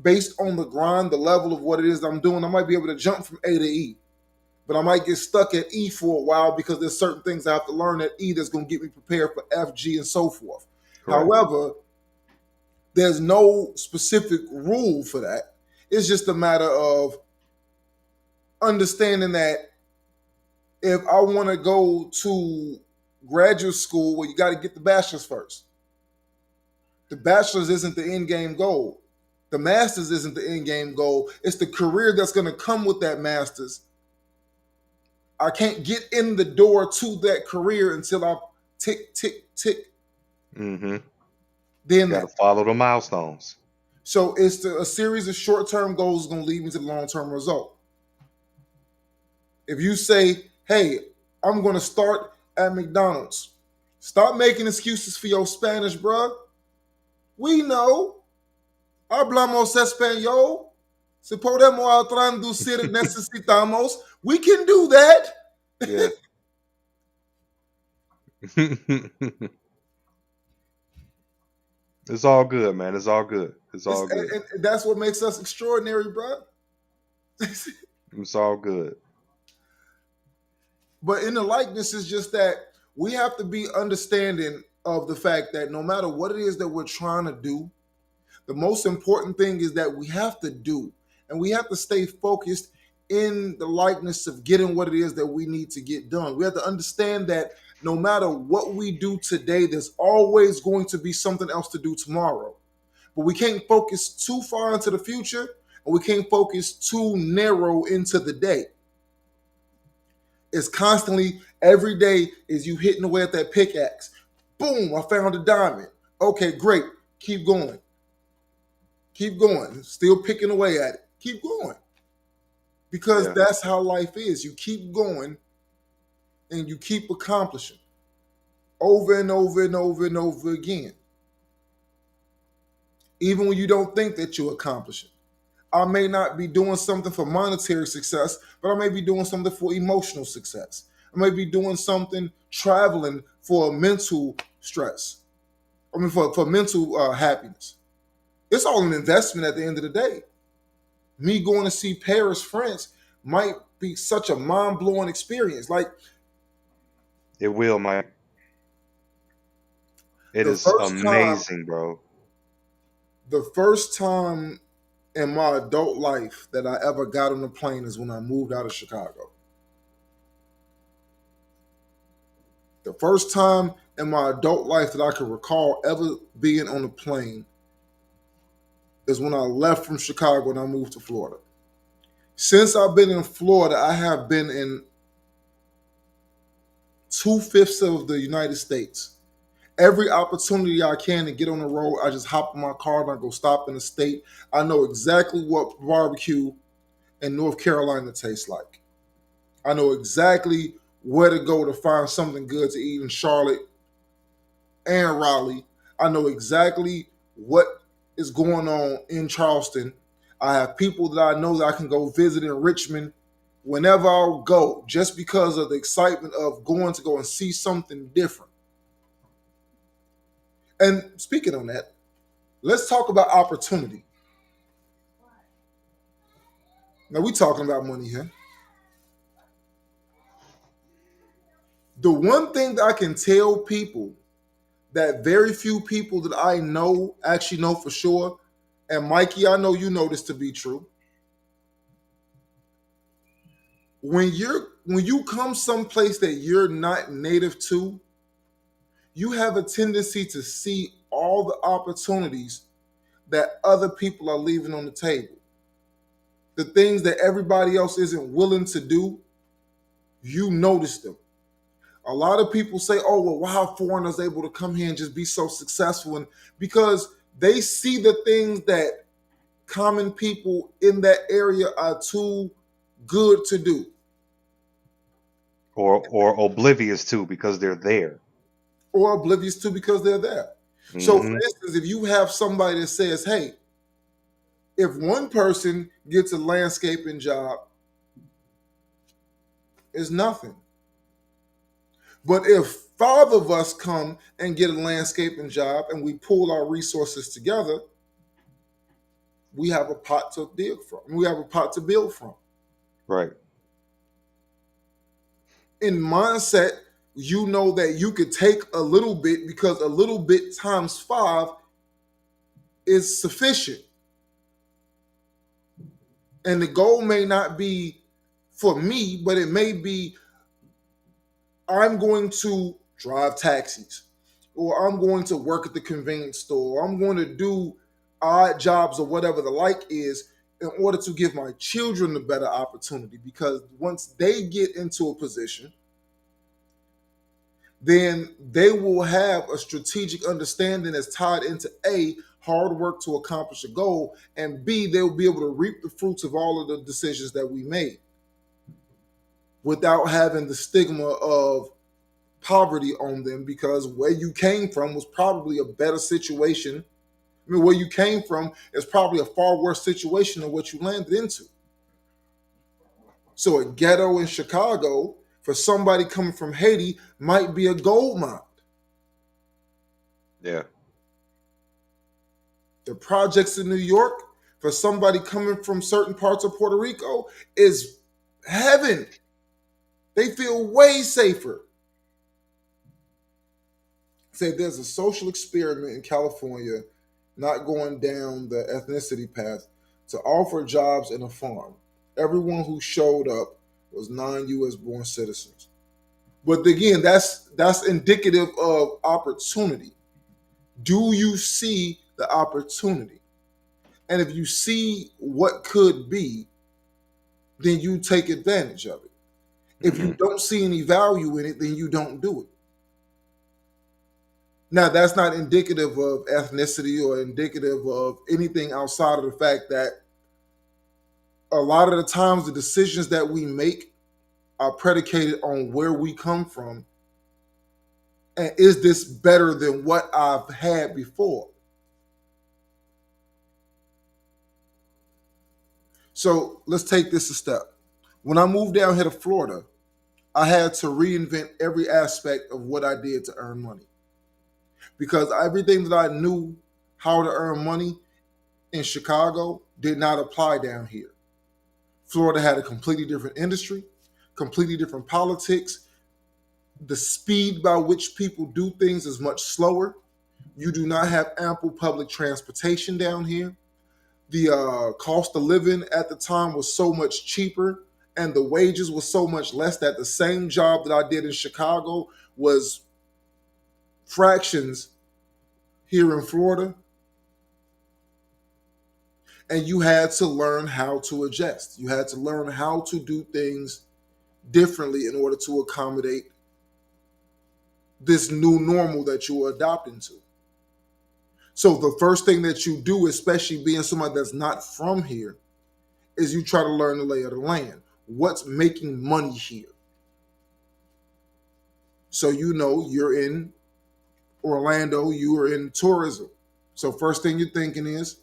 Speaker 1: based on the grind, the level of what it is I'm doing, I might be able to jump from A to E, but I might get stuck at E for a while because there's certain things I have to learn at E that's going to get me prepared for F, G, and so forth.
Speaker 2: correct.
Speaker 1: However, there's no specific rule for that. It's just a matter of understanding that if I want to go to graduate school, well, you got to get the bachelor's first. The bachelor's isn't the end game goal. The master's isn't the end game goal. It's the career that's going to come with that master's. I can't get in the door to that career until I tick, tick, tick.
Speaker 2: Mm-hmm.
Speaker 1: Then
Speaker 2: Got to
Speaker 1: that.
Speaker 2: follow the milestones.
Speaker 1: So it's a series of short-term goals going to lead me to the long-term result. If you say, hey, I'm going to start at McDonald's, stop making excuses for your Spanish, bruh. We know. Hablamos español. Si podemos traducir necesitamos. We can do that.
Speaker 2: Yeah. It's all good, man. It's all good. It's all good.
Speaker 1: And that's what makes us extraordinary, bruh.
Speaker 2: It's all good.
Speaker 1: But in the likeness is just that we have to be understanding of the fact that no matter what it is that we're trying to do, the most important thing is that we have to do, and we have to stay focused in the likeness of getting what it is that we need to get done. We have to understand that no matter what we do today, there's always going to be something else to do tomorrow. But we can't focus too far into the future and we can't focus too narrow into the day. It's constantly, every day is you hitting away at that pickaxe. Boom, I found a diamond. Okay, great. Keep going. Keep going. Still picking away at it. Keep going. Because
Speaker 2: Yeah.
Speaker 1: that's how life is. You keep going and you keep accomplishing over and over and over and over again. Even when you don't think that you're accomplishing. I may not be doing something for monetary success, but I may be doing something for emotional success. I may be doing something traveling for mental stress. I mean, for mental happiness. It's all an investment at the end of the day. Me going to see Paris, France might be such a mind blowing experience. Like,
Speaker 2: It will, Mike. It
Speaker 1: the
Speaker 2: is
Speaker 1: first time,
Speaker 2: amazing, bro.
Speaker 1: the first time in my adult life that I ever got on a plane is when I moved out of Chicago. The first time in my adult life that I can recall ever being on a plane is when I left from Chicago and I moved to Florida. Since I've been in Florida, I have been in 2/5 of the United States. Every opportunity I can to get on the road, I just hop in my car and I go stop in the state. I know exactly what barbecue in North Carolina tastes like. I know exactly where to go to find something good to eat in Charlotte and Raleigh. I know exactly what is going on in Charleston. I have people that I know that I can go visit in Richmond whenever I'll go, just because of the excitement of going to go and see something different. And speaking on that, let's talk about opportunity. Now we talking about money here. The one thing that I can tell people that very few people that I know actually know for sure, and Mikey, I know you know this to be true. When you come someplace that you're not native to, you have a tendency to see all the opportunities that other people are leaving on the table. The things that everybody else isn't willing to do, you notice them. A lot of people say, "Oh, well, why are foreigners able to come here and just be so successful?" And because they see the things that common people in that area are too good to do,
Speaker 2: Or oblivious too, because they're there.
Speaker 1: or oblivious to because they're there. So, for
Speaker 2: Hmm.
Speaker 1: instance, if you have somebody that says, "Hey, if one person gets a landscaping job, it's nothing. But if five of us come and get a landscaping job and we pool our resources together, we have a pot to dig from. We have a pot to build from."
Speaker 2: Right.
Speaker 1: In mindset, you know that you could take a little bit because a little bit times five is sufficient. And the goal may not be for me, but it may be I'm going to drive taxis, or I'm going to work at the convenience store, or I'm going to do odd jobs or whatever the like is in order to give my children a better opportunity. Because once they get into a position, then they will have a strategic understanding that's tied into A, hard work to accomplish a goal, and B, they'll be able to reap the fruits of all of the decisions that we made without having the stigma of poverty on them, because where you came from was probably a better situation. I mean, where you came from is probably a far worse situation than what you landed into. So a ghetto in Chicago for somebody coming from Haiti might be a gold mine.
Speaker 2: Yeah.
Speaker 1: The projects in New York for somebody coming from certain parts of Puerto Rico is heaven. They feel way safer. Say there's a social experiment in California, not going down the ethnicity path, to offer jobs in a farm. Everyone who showed up was non-U.S. born citizens. But again, that's indicative of opportunity. Do you see the opportunity? And if you see what could be, then you take advantage of it. If you
Speaker 2: Hmm.
Speaker 1: don't see any value in it, then you don't do it. Now, that's not indicative of ethnicity or indicative of anything outside of the fact that a lot of the times the decisions that we make are predicated on where we come from and is this better than what I've had before. So let's take this a step. When I moved down here to Florida, I had to reinvent every aspect of what I did to earn money because everything that I knew how to earn money in Chicago did not apply down here. Florida had a completely different industry, completely different politics. The speed by which people do things is much slower. You do not have ample public transportation down here. The cost of living at the time was so much cheaper and the wages were so much less that the same job that I did in Chicago was fractions here in Florida. And you had to learn how to adjust. You had to learn how to do things differently in order to accommodate this new normal that you are adopting to. So the first thing that you do, especially being somebody that's not from here, is you try to learn the lay of the land. What's making money here? So you know you're in Orlando, you are in tourism. So first thing you're thinking is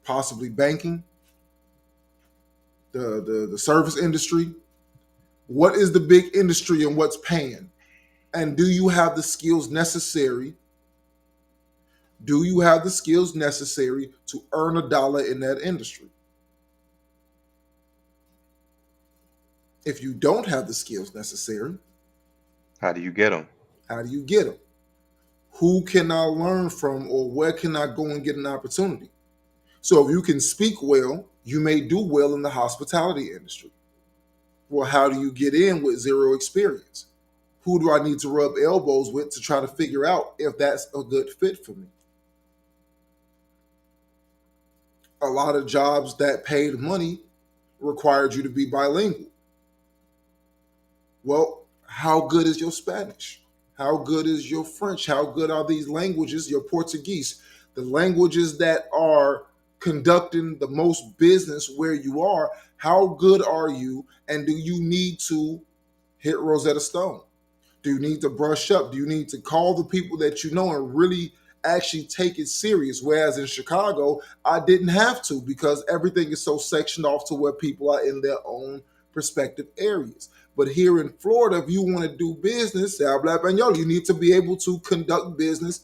Speaker 1: possibly banking, the service industry. What is the big industry and what's paying? And do you have the skills necessary? Do you have the skills necessary to earn a dollar in that industry? If you don't have the skills necessary,
Speaker 2: How do you get them?
Speaker 1: how do you get them? Who can I learn from or where can I go and get an opportunity? So if you can speak well, you may do well in the hospitality industry. Well, how do you get in with zero experience? Who do I need to rub elbows with to try to figure out if that's a good fit for me? A lot of jobs that paid money required you to be bilingual. Well, how good is your Spanish? How good is your French? How good are these languages, your Portuguese? The languages that are conducting the most business where you are, how good are you? And do you need to hit Rosetta Stone? Do you need to brush up? Do you need to call the people that you know and really actually take it serious? Whereas in Chicago, I didn't have to because everything is so sectioned off to where people are in their own respective areas. But here in Florida, if you want to do business, habla español, you need to be able to conduct business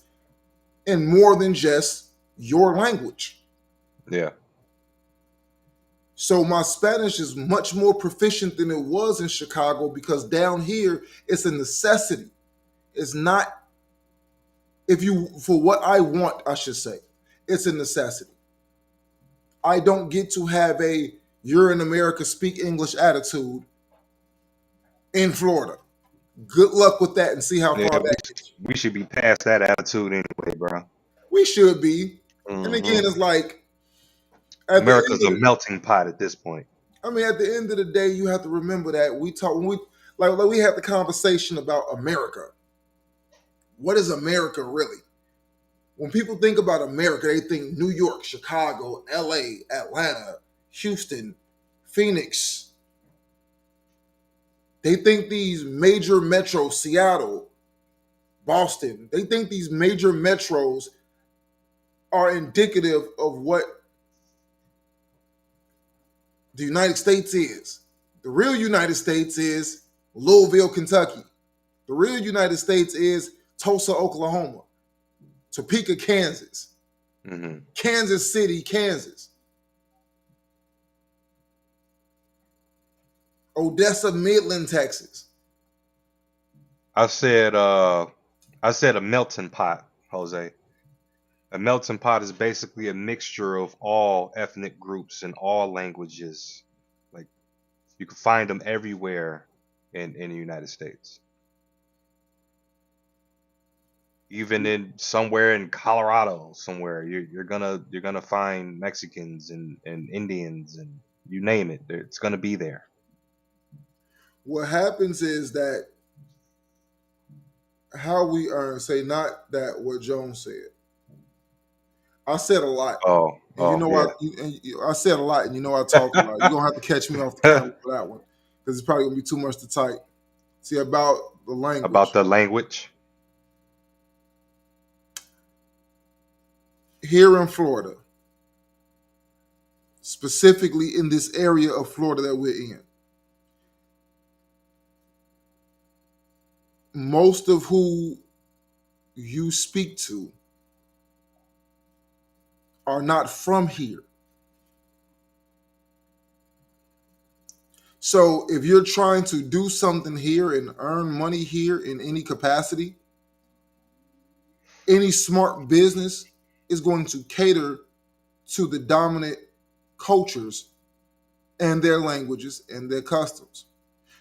Speaker 1: in more than just your language.
Speaker 2: Yeah.
Speaker 1: So my Spanish is much more proficient than it was in Chicago because down here it's a necessity. It's not if you for what I want, I should say. It's a necessity. I don't get to have a you're in America speak English attitude in Florida. Good luck with that and see how
Speaker 2: Yeah,
Speaker 1: far that gets
Speaker 2: we should be past that attitude anyway, bro.
Speaker 1: you. We should be. And again,
Speaker 2: Hmm.
Speaker 1: it's like at the end
Speaker 2: America's
Speaker 1: of
Speaker 2: a
Speaker 1: the
Speaker 2: melting pot at this point.
Speaker 1: I mean, at the end of the day, you have to remember that we talk when we like we had the conversation about America. What is America really? When people think about America, they think New York, Chicago, LA, Atlanta, Houston, Phoenix. They think these major metros, Seattle, Boston, they think these major metros are indicative of what the United States is. The real United States is Louisville, Kentucky. The real United States is Tulsa, Oklahoma, Topeka, Kansas,
Speaker 2: Hmm.
Speaker 1: Kansas City, Kansas, Odessa, Midland, Texas.
Speaker 2: I said, uh, I said a melting pot, Jose. A melting pot is basically a mixture of all ethnic groups and all languages. Like you can find them everywhere in the United States. Even in somewhere in Colorado, somewhere you're gonna find Mexicans and Indians and you name it. It's gonna be there.
Speaker 1: What happens is that how we earn, say not that what Jones said. I said a lot.
Speaker 2: Oh,
Speaker 1: And you
Speaker 2: oh
Speaker 1: know,
Speaker 2: yeah.
Speaker 1: I said a lot, and you know, I talk a lot. You're gonna have to catch me off the camera for that one because it's probably gonna be too much to type. See about the
Speaker 2: About
Speaker 1: language
Speaker 2: the language.
Speaker 1: here in Florida, specifically in this area of Florida that we're in. Most of who you speak to are not from here. So if you're trying to do something here and earn money here in any capacity, any smart business is going to cater to the dominant cultures and their languages and their customs.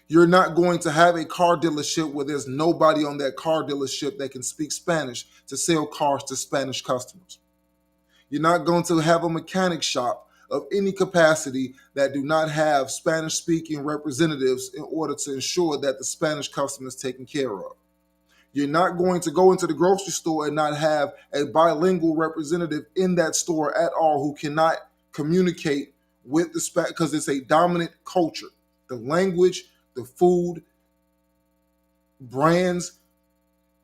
Speaker 1: You're not going to have a car dealership where there's nobody on that car dealership that can speak Spanish to sell cars to Spanish customers. You're not going to have a mechanic shop of any capacity that do not have Spanish speaking representatives in order to ensure that the Spanish customer is taken care of. You're not going to go into the grocery store and not have a bilingual representative in that store at all who cannot communicate with the Spanish because it's a dominant culture. The language, the food, brands,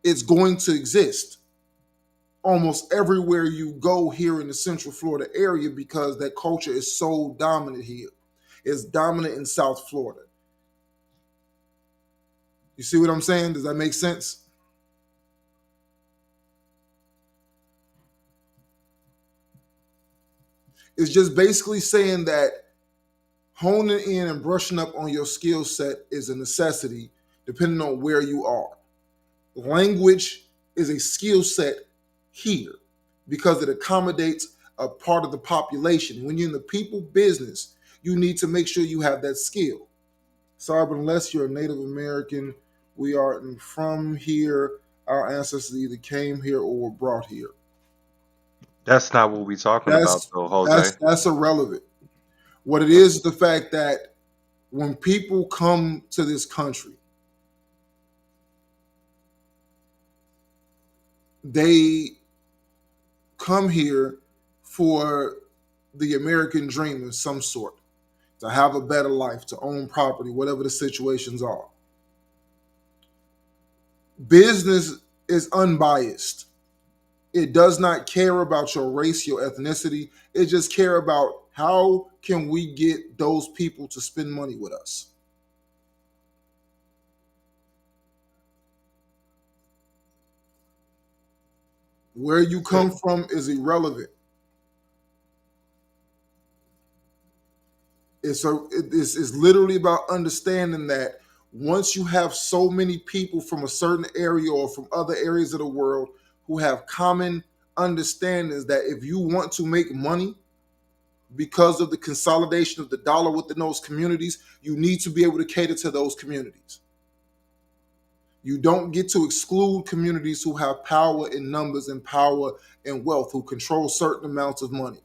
Speaker 1: it's going to exist almost everywhere you go here in the Central Florida area because that culture is so dominant here. It's dominant in South Florida. You see what I'm saying? Does that make sense? It's just basically saying that honing in and brushing up on your skill set is a necessity depending on where you are. Language is a skill set here because it accommodates a part of the population. When you're in the people business, you need to make sure you have that skill. Sorry, but unless you're a Native American, we are from here. Our ancestors either came here or were brought here.
Speaker 2: That's not what we talking about
Speaker 1: That's
Speaker 2: though,
Speaker 1: that's
Speaker 2: Jose.
Speaker 1: that's irrelevant. What it is the fact that when people come to this country, they come here for the American dream of some sort, to have a better life, to own property, whatever the situations are. Business is unbiased. It does not care about your race, your ethnicity. It just care about how can we get those people to spend money with us. Where you come from is irrelevant. It's literally about understanding that once you have so many people from a certain area or from other areas of the world who have common understandings that if you want to make money because of the consolidation of the dollar within those communities, you need to be able to cater to those communities. You don't get to exclude communities who have power in numbers and power and wealth, who control certain amounts of money.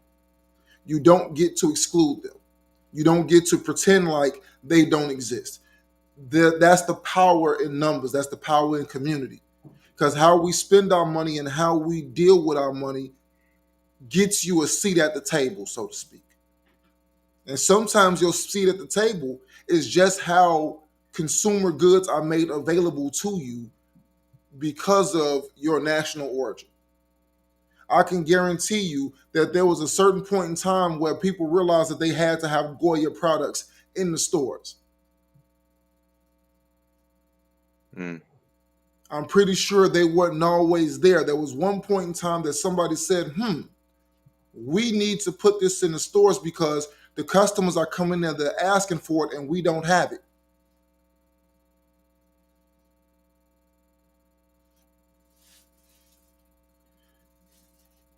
Speaker 1: You don't get to exclude them. You don't get to pretend like they don't exist. That's the power in numbers. That's the power in community. Because how we spend our money and how we deal with our money gets you a seat at the table, so to speak. And sometimes your seat at the table is just how consumer goods are made available to you because of your national origin. I can guarantee you that there was a certain point in time where people realized that they had to have Goya products in the stores.
Speaker 2: Mm.
Speaker 1: I'm pretty sure they weren't always there. There was one point in time that somebody said, we need to put this in the stores because the customers are coming there, they're asking for it, and we don't have it.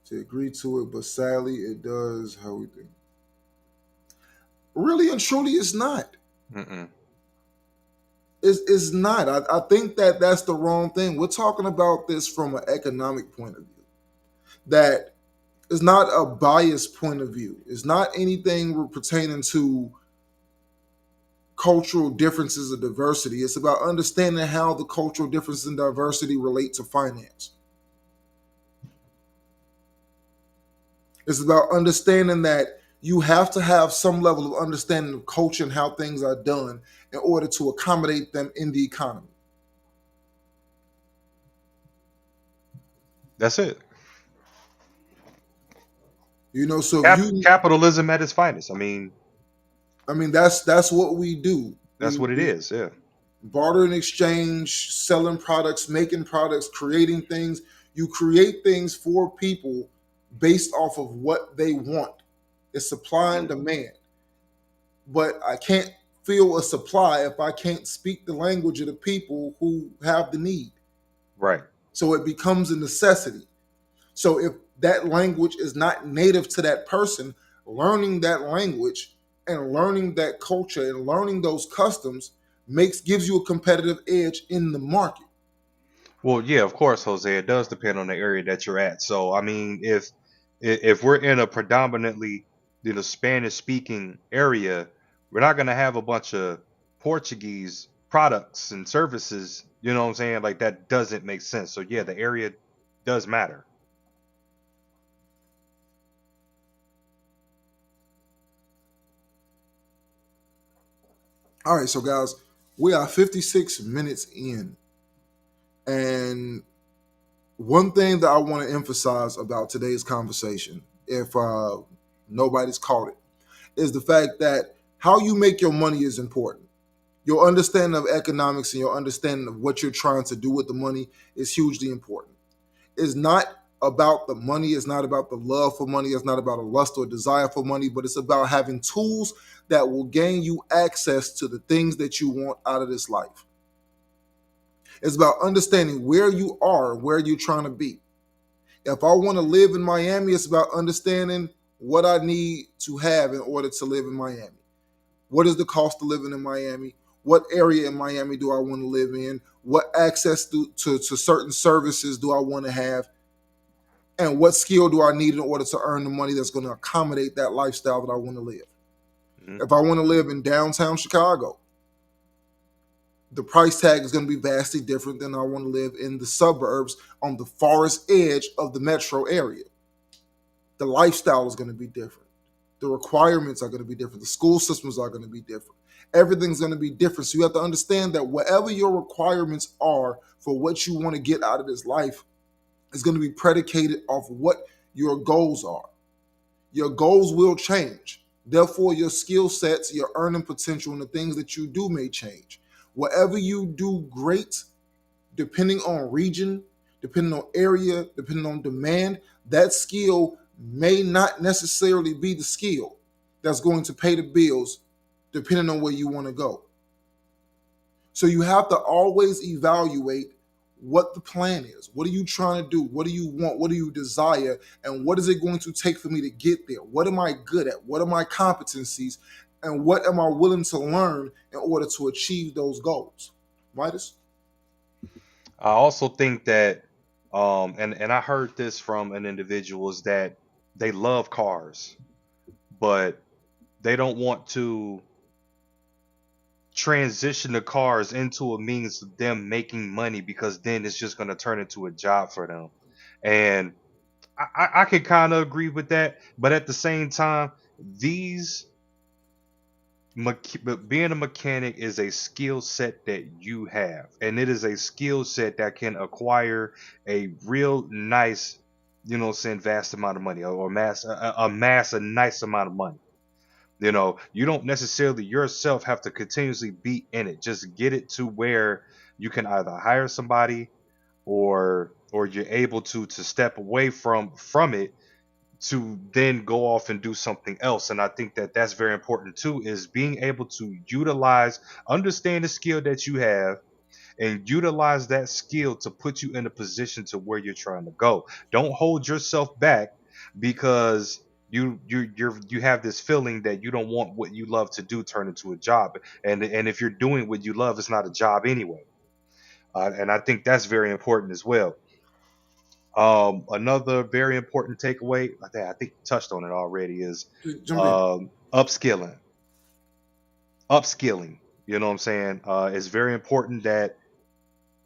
Speaker 1: To agree to it, but sadly, it does how we think. Really and truly, it's not.
Speaker 2: Mm-mm.
Speaker 1: It's not. I think that that's the wrong thing. We're talking about this from an economic point of view. That is not a biased point of view. It's not anything pertaining to cultural differences or diversity. It's about understanding how the cultural differences and diversity relate to finance. It's about understanding that you have to have some level of understanding of culture and how things are done in order to accommodate them in the economy.
Speaker 2: That's it.
Speaker 1: So if you,
Speaker 2: Capitalism at its finest.
Speaker 1: I mean, that's what we do.
Speaker 2: That's what it
Speaker 1: We
Speaker 2: is. Yeah.
Speaker 1: barter and exchange, selling products, making products, creating things. You create things for people based off of what they want. It's supply and
Speaker 2: Mhm.
Speaker 1: demand. But I can't feel a supply if I can't speak the language of the people who have the need.
Speaker 2: Right.
Speaker 1: So it becomes a necessity. So if that language is not native to that person, learning that language and learning that culture and learning those customs gives you a competitive edge in the market.
Speaker 2: Well, yeah, of course, Jose. It does depend on the area that you're at. So, if we're in a predominantly, Spanish speaking area, we're not gonna have a bunch of Portuguese products and services. You know what I'm saying? Like that doesn't make sense. So, yeah, the area does matter.
Speaker 1: All right, so guys, we are 56 minutes in. And one thing that I want to emphasize about today's conversation, if nobody's caught it, is the fact that how you make your money is important. Your understanding of economics and your understanding of what you're trying to do with the money is hugely important. It's not about the money, it's not about the love for money, it's not about a lust or desire for money, but it's about having tools that will gain you access to the things that you want out of this life. It's about understanding where you are and where you're trying to be. If I want to live in Miami, it's about understanding what I need to have in order to live in Miami. What is the cost of living in Miami? What area in Miami do I want to live in? What access to certain services do I want to have? And what skill do I need in order to earn the money that's going to accommodate that lifestyle that I want to live?
Speaker 2: Mhm.
Speaker 1: If I want to live in downtown Chicago, the price tag is going to be vastly different than I want to live in the suburbs on the farthest edge of the metro area. The lifestyle is going to be different. The requirements are going to be different. The school systems are going to be different. Everything's going to be different. So you have to understand that whatever your requirements are for what you want to get out of this life is going to be predicated off what your goals are. Your goals will change. Therefore, your skill sets, your earning potential, and the things that you do may change. Whatever you do great, depending on region, depending on area, depending on demand, that skill may not necessarily be the skill that's going to pay the bills, depending on where you want to go. So you have to always evaluate what the plan is. What are you trying to do? What do you want? What do you desire? And what is it going to take for me to get there? What am I good at? What are my competencies? And what am I willing to learn in order to achieve those goals? Midas?
Speaker 2: I also think that, and I heard this from an individual is that they love cars, but they don't want to transition the cars into a means of them making money because then it's just going to turn into a job for them. And I can kind of agree with that, but at the same time, these but being a mechanic is a skill set that you have, and it is a skill set that can acquire a real nice, saying vast amount of money or amass a nice amount of money. You don't necessarily yourself have to continuously be in it. Just get it to where you can either hire somebody or you're able to step away from it to then go off and do something else. And I think that that's very important too, is being able to understand the skill that you have and utilize that skill to put you in a position to where you're trying to go. Don't hold yourself back because you have this feeling that you don't want what you love to do turn into a job, and if you're doing what you love, it's not a job anyway. And I think that's very important as well. Another very important takeaway, I think you touched on it already, is
Speaker 1: Jump in.
Speaker 2: upskilling. Upskilling. You know what I'm saying? It's very important that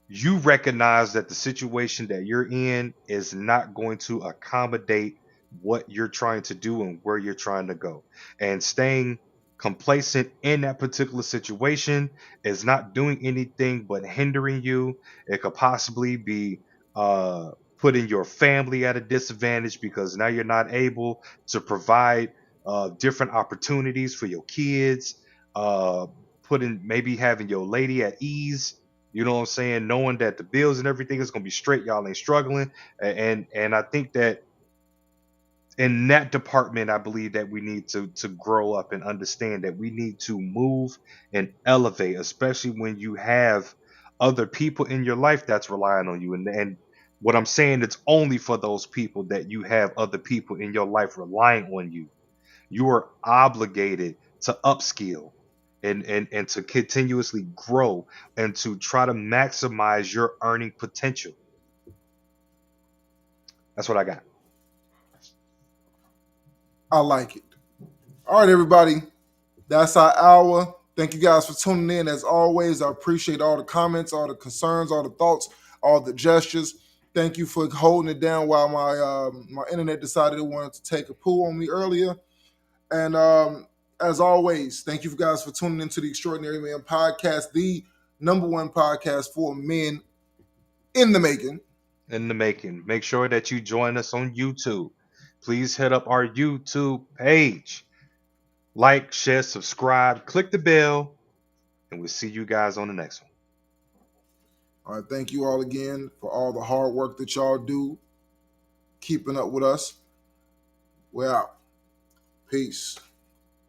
Speaker 2: you recognize that the situation that you're in is not going to accommodate what you're trying to do and where you're trying to go. And staying complacent in that particular situation is not doing anything but hindering you. It could possibly be putting your family at a disadvantage because now you're not able to provide different opportunities for your kids, uh, putting maybe having your lady at ease, you know what I'm saying? Knowing that the bills and everything is gonna be straight, y'all ain't struggling. And I think that in that department, I believe that we need to grow up and understand that we need to move and elevate, especially when you have other people in your life that's relying on you. And what I'm saying, it's only for those people that you have other people in your life relying on you. You are obligated to upskill and to continuously grow and to try to maximize your earning potential. That's what I got.
Speaker 1: I like it. All right, everybody. That's our hour. Thank you guys for tuning in. As always, I appreciate all the comments, all the concerns, all the thoughts, all the gestures. Thank you for holding it down while my internet decided it wanted to take a poo on me earlier. And as always, thank you guys for tuning into the Extraordinary Man Podcast, the number one podcast for men in the making.
Speaker 2: In the making. Make sure that you join us on YouTube. Please hit up our YouTube page. Like, share, subscribe, click the bell, and we'll see you guys on the next one.
Speaker 1: All right, thank you all again for all the hard work that y'all do, keeping up with us. We're out. Peace.